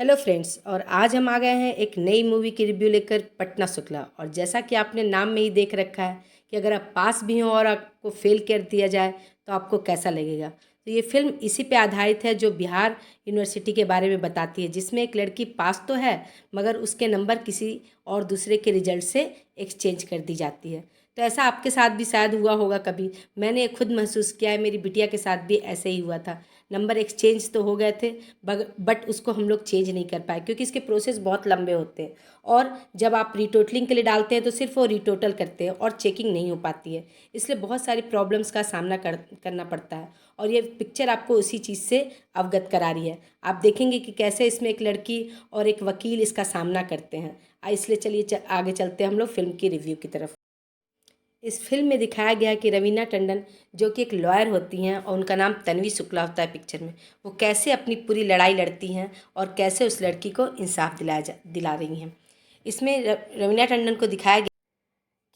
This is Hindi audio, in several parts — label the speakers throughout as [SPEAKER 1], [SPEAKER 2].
[SPEAKER 1] हेलो फ्रेंड्स, और आज हम आ गए हैं एक नई मूवी की रिव्यू लेकर, पटना शुक्ला। और जैसा कि आपने नाम में ही देख रखा है कि अगर आप पास भी हो और आपको फेल कर दिया जाए तो आपको कैसा लगेगा। तो ये फिल्म इसी पे आधारित है जो बिहार यूनिवर्सिटी के बारे में बताती है, जिसमें एक लड़की पास तो है मगर उसके नंबर किसी और दूसरे के रिजल्ट से एक्सचेंज कर दी जाती है। तो ऐसा आपके साथ भी शायद हुआ होगा कभी। मैंने खुद महसूस किया है, मेरी बिटिया के साथ भी ऐसे ही हुआ था। नंबर एक्सचेंज तो हो गए थे बट उसको हम लोग चेंज नहीं कर पाए, क्योंकि इसके प्रोसेस बहुत लंबे होते हैं। और जब आप रीटोटलिंग के लिए डालते हैं तो सिर्फ वो रीटोटल करते हैं और चेकिंग नहीं हो पाती है, इसलिए बहुत सारी प्रॉब्लम्स का सामना करना पड़ता है। और ये पिक्चर आपको उसी चीज़ से अवगत करा रही है। आप देखेंगे कि कैसे इसमें एक लड़की और एक वकील इसका सामना करते हैं। इसलिए चलिए आगे चलते हैं हम लोग फिल्म की रिव्यू की तरफ। इस फिल्म में दिखाया गया है कि रवीना टंडन, जो कि एक लॉयर होती हैं और उनका नाम तन्वी शुक्ला होता है पिक्चर में, वो कैसे अपनी पूरी लड़ाई लड़ती हैं और कैसे उस लड़की को इंसाफ दिला रही हैं। इसमें रवीना टंडन को दिखाया गया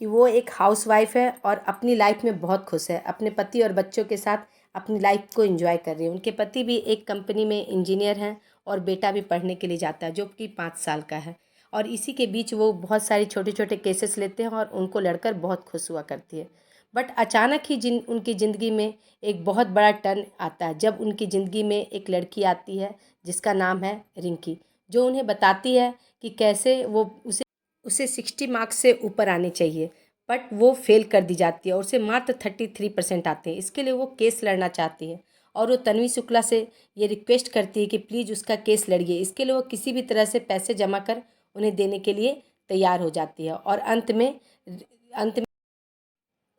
[SPEAKER 1] कि वो एक हाउसवाइफ है और अपनी लाइफ में बहुत खुश है, अपने पति और बच्चों के साथ अपनी लाइफ को एंजॉय कर रही है। उनके पति भी एक कंपनी में इंजीनियर हैं और बेटा भी पढ़ने के लिए जाता है, जो कि 5 साल का है। और इसी के बीच वो बहुत सारी छोटे छोटे केसेस लेते हैं और उनको लड़कर बहुत खुश हुआ करती है। बट अचानक ही उनकी ज़िंदगी में एक बहुत बड़ा टर्न आता है, जब उनकी ज़िंदगी में एक लड़की आती है जिसका नाम है रिंकी, जो उन्हें बताती है कि कैसे वो उसे 60 मार्क्स से ऊपर आने चाहिए। बट वो फेल कर दी जाती है और उसे मात्र 33% आते हैं। इसके लिए वो केस लड़ना चाहती है और वो तन्वी शुक्ला से ये रिक्वेस्ट करती है कि प्लीज़ उसका केस लड़िए। इसके लिए वो किसी भी तरह से पैसे जमा कर उन्हें देने के लिए तैयार हो जाती है। और अंत में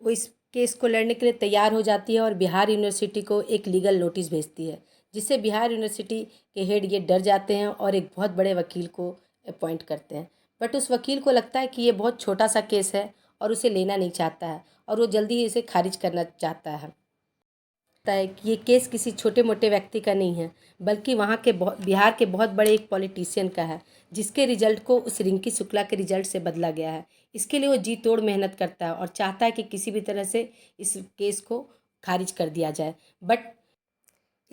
[SPEAKER 1] वो इस केस को लड़ने के लिए तैयार हो जाती है और बिहार यूनिवर्सिटी को एक लीगल नोटिस भेजती है, जिससे बिहार यूनिवर्सिटी के हेड ये डर जाते हैं और एक बहुत बड़े वकील को अपॉइंट करते हैं। बट उस वकील को लगता है कि ये बहुत छोटा सा केस है और उसे लेना नहीं चाहता है और वो जल्दी ही इसे खारिज करना चाहता है कि ये केस किसी छोटे मोटे व्यक्ति का नहीं है, बल्कि वहाँ के बिहार के बहुत बड़े एक पॉलिटिशियन का है, जिसके रिजल्ट को उस रिंकी शुक्ला के रिजल्ट से बदला गया है। इसके लिए वो जी तोड़ मेहनत करता है और चाहता है कि किसी भी तरह से इस केस को खारिज कर दिया जाए। बट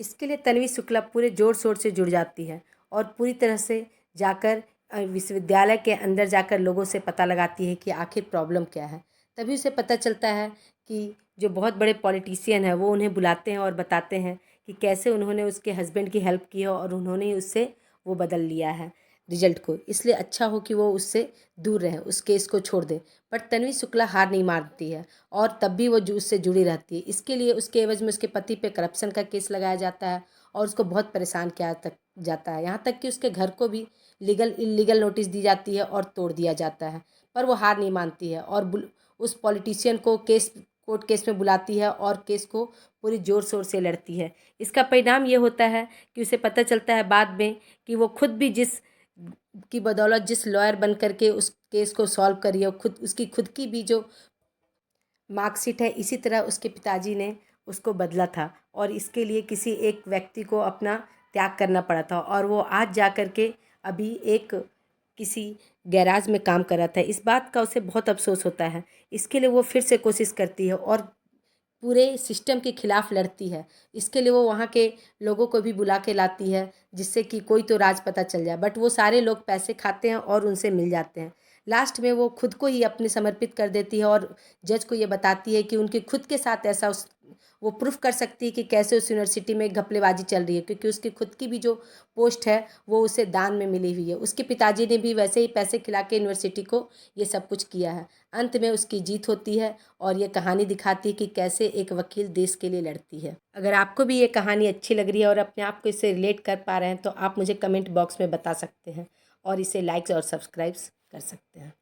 [SPEAKER 1] इसके लिए तन्वी शुक्ला पूरे ज़ोर शोर से जुड़ जाती है और पूरी तरह से जाकर विश्वविद्यालय के अंदर जाकर लोगों से पता लगाती है कि आखिर प्रॉब्लम क्या है। तभी उसे पता चलता है कि जो बहुत बड़े पॉलिटिशियन हैं वो उन्हें बुलाते हैं और बताते हैं कि कैसे उन्होंने उसके हस्बैंड की हेल्प की है और उन्होंने ही उससे वो बदल लिया है रिजल्ट को। इसलिए अच्छा हो कि वो उससे दूर रहे, उस केस को छोड़ दे। पर तन्वी शुक्ला हार नहीं मानती है और तब भी वो उससे जुड़ी रहती है। इसके लिए उसके एवज में उसके पति पे करप्शन का केस लगाया जाता है और उसको बहुत परेशान किया तक जाता है, यहाँ तक कि उसके घर को भी इलीगल नोटिस दी जाती है और तोड़ दिया जाता है। पर वो हार नहीं मानती है और उस पॉलिटिशियन को कोर्ट केस में बुलाती है और केस को पूरी ज़ोर शोर से लड़ती है। इसका परिणाम ये होता है कि उसे पता चलता है बाद में कि वो खुद भी जिस की बदौलत जिस लॉयर बन करके उस केस को सॉल्व करी है, उसकी खुद की भी जो मार्कशीट है, इसी तरह उसके पिताजी ने उसको बदला था और इसके लिए किसी एक व्यक्ति को अपना त्याग करना पड़ा था। और वो आज जा कर के अभी एक किसी गैराज में काम कर रहा था। इस बात का उसे बहुत अफसोस होता है। इसके लिए वो फिर से कोशिश करती है और पूरे सिस्टम के खिलाफ लड़ती है। इसके लिए वो वहाँ के लोगों को भी बुला के लाती है, जिससे कि कोई तो राज पता चल जाए। बट वो सारे लोग पैसे खाते हैं और उनसे मिल जाते हैं। लास्ट में वो खुद को ही अपने समर्पित कर देती है और जज को ये बताती है कि उनके खुद के साथ ऐसा वो प्रूफ कर सकती है कि कैसे उस यूनिवर्सिटी में घपलेबाजी चल रही है, क्योंकि उसकी खुद की भी जो पोस्ट है वो उसे दान में मिली हुई है। उसके पिताजी ने भी वैसे ही पैसे खिला के यूनिवर्सिटी को ये सब कुछ किया है। अंत में उसकी जीत होती है और ये कहानी दिखाती है कि कैसे एक वकील देश के लिए लड़ती है। अगर आपको भी ये कहानी अच्छी लग रही है और अपने आप को इससे रिलेट कर पा रहे हैं तो आप मुझे कमेंट बॉक्स में बता सकते हैं और इसे लाइक और सब्सक्राइब कर सकते हैं।